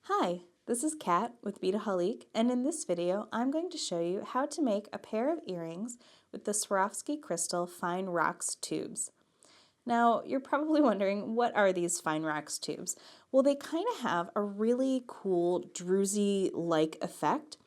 Hi, this is Kat with Beadaholique, and in this video I'm going to show you how to make a pair of earrings with the Swarovski crystal fine rocks tubes. Now you're probably wondering, what are these fine rocks tubes? Well, they kind of have a really cool druzy-like effect,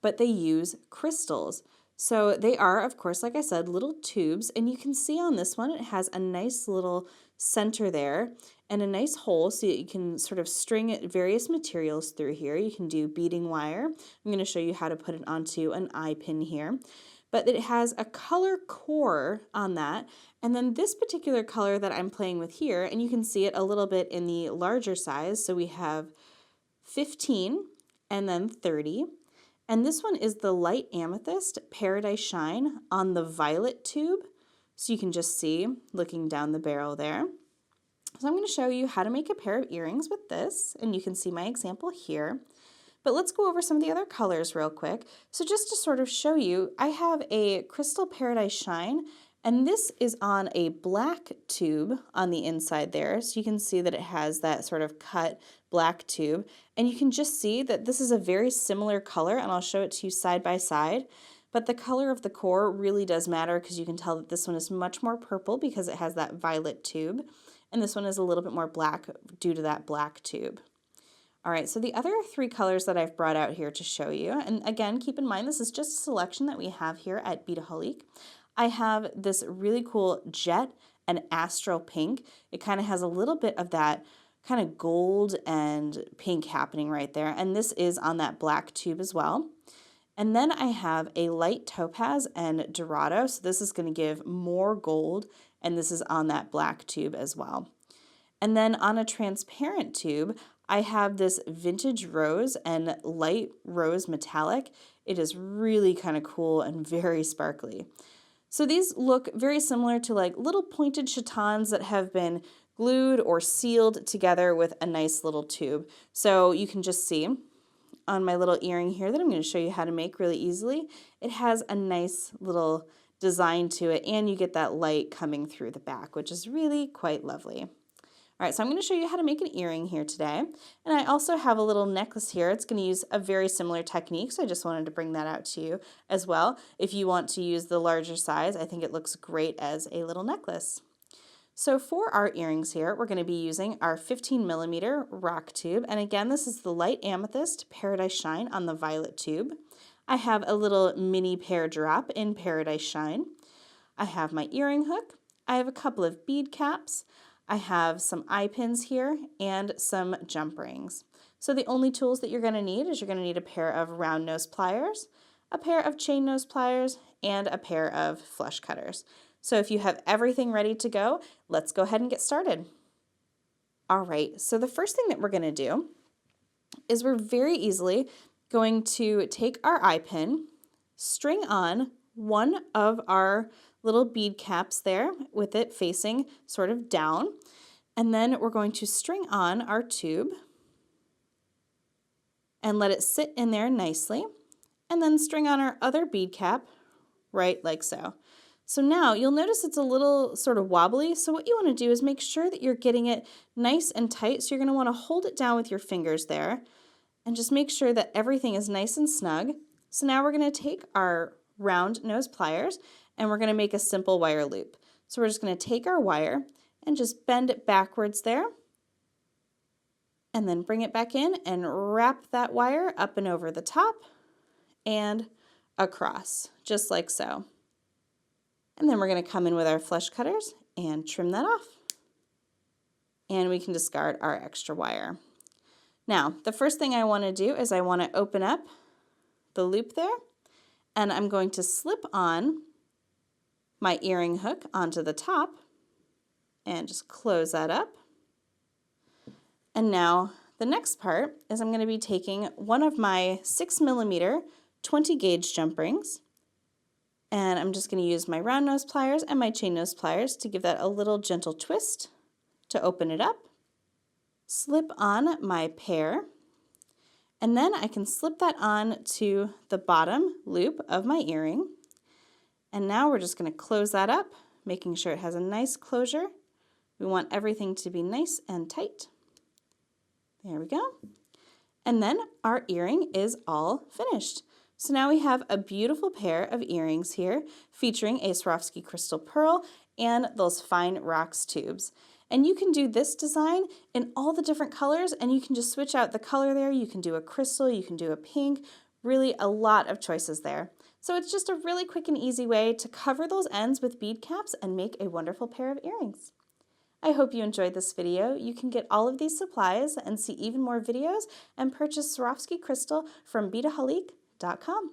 but they use crystals. So they are, of course, like I said, little tubes, and you can see on this one it has a nice little center there and a nice hole so that you can sort of string various materials through here. You can do beading wire. I'm going to show you how to put it onto an eye pin here. But it has a color core on that, and then this particular color that I'm playing with here, and you can see it a little bit in the larger size, so we have 15 and then 30. And this one is the light amethyst Paradise Shine on the violet tube. So you can just see looking down the barrel there. So I'm going to show you how to make a pair of earrings with this, and you can see my example here. But let's go over some of the other colors real quick. So just to sort of show you, I have a Crystal Paradise Shine, and this is on a black tube on the inside there. So you can see that it has that sort of cut black tube. And you can just see that this is a very similar color, and I'll show it to you side by side. But the color of the core really does matter, because you can tell that this one is much more purple because it has that violet tube. And this one is a little bit more black due to that black tube. All right, so the other three colors that I've brought out here to show you, and again, keep in mind this is just a selection that we have here at Beadaholique. I have this really cool jet and astral pink. It kind of has a little bit of that kind of gold and pink happening right there, and this is on that black tube as well. And then I have a light topaz and dorado, so this is going to give more gold, and this is on that black tube as well. And then on a transparent tube, I have this vintage rose and light rose metallic. It is really kind of cool and very sparkly. So these look very similar to like little pointed chatons that have been glued or sealed together with a nice little tube. So you can just see on my little earring here that I'm going to show you how to make really easily. It has a nice little design to it, and you get that light coming through the back, which is really quite lovely. All right, so I'm going to show you how to make an earring here today. And I also have a little necklace here. It's going to use a very similar technique, so I just wanted to bring that out to you as well. If you want to use the larger size, I think it looks great as a little necklace. So for our earrings here, we're going to be using our 15mm rock tube. And again, this is the light amethyst Paradise Shine on the violet tube. I have a little mini pear drop in Paradise Shine. I have my earring hook. I have a couple of bead caps. I have some eye pins here and some jump rings. So the only tools that you're going to need is you're going to need a pair of round nose pliers, a pair of chain nose pliers, and a pair of flush cutters. So if you have everything ready to go, let's go ahead and get started. All right, so the first thing that we're going to do is we're very easily going to take our eye pin, string on one of our little bead caps there with it facing sort of down, and then we're going to string on our tube and let it sit in there nicely, and then string on our other bead cap right like so. So now you'll notice it's a little sort of wobbly, so what you want to do is make sure that you're getting it nice and tight. So you're going to want to hold it down with your fingers there and just make sure that everything is nice and snug. So now we're going to take our round nose pliers and we're going to make a simple wire loop. So we're just going to take our wire and just bend it backwards there, and then bring it back in and wrap that wire up and over the top and across, just like so. And then we're going to come in with our flush cutters and trim that off. And we can discard our extra wire. Now, the first thing I want to do is I want to open up the loop there, and I'm going to slip on my earring hook onto the top and just close that up. And now the next part is I'm going to be taking one of my 6mm 20 gauge jump rings, and I'm just going to use my round nose pliers and my chain nose pliers to give that a little gentle twist to open it up. Slip on my pear, and then I can slip that on to the bottom loop of my earring. And now we're just going to close that up, making sure it has a nice closure. We want everything to be nice and tight. There we go. And then our earring is all finished. So now we have a beautiful pair of earrings here featuring a Swarovski crystal pearl and those fine rocks tubes. And you can do this design in all the different colors, and you can just switch out the color there. You can do a crystal, you can do a pink, really a lot of choices there. So it's just a really quick and easy way to cover those ends with bead caps and make a wonderful pair of earrings. I hope you enjoyed this video. You can get all of these supplies and see even more videos and purchase Swarovski crystal from Beadaholique.com.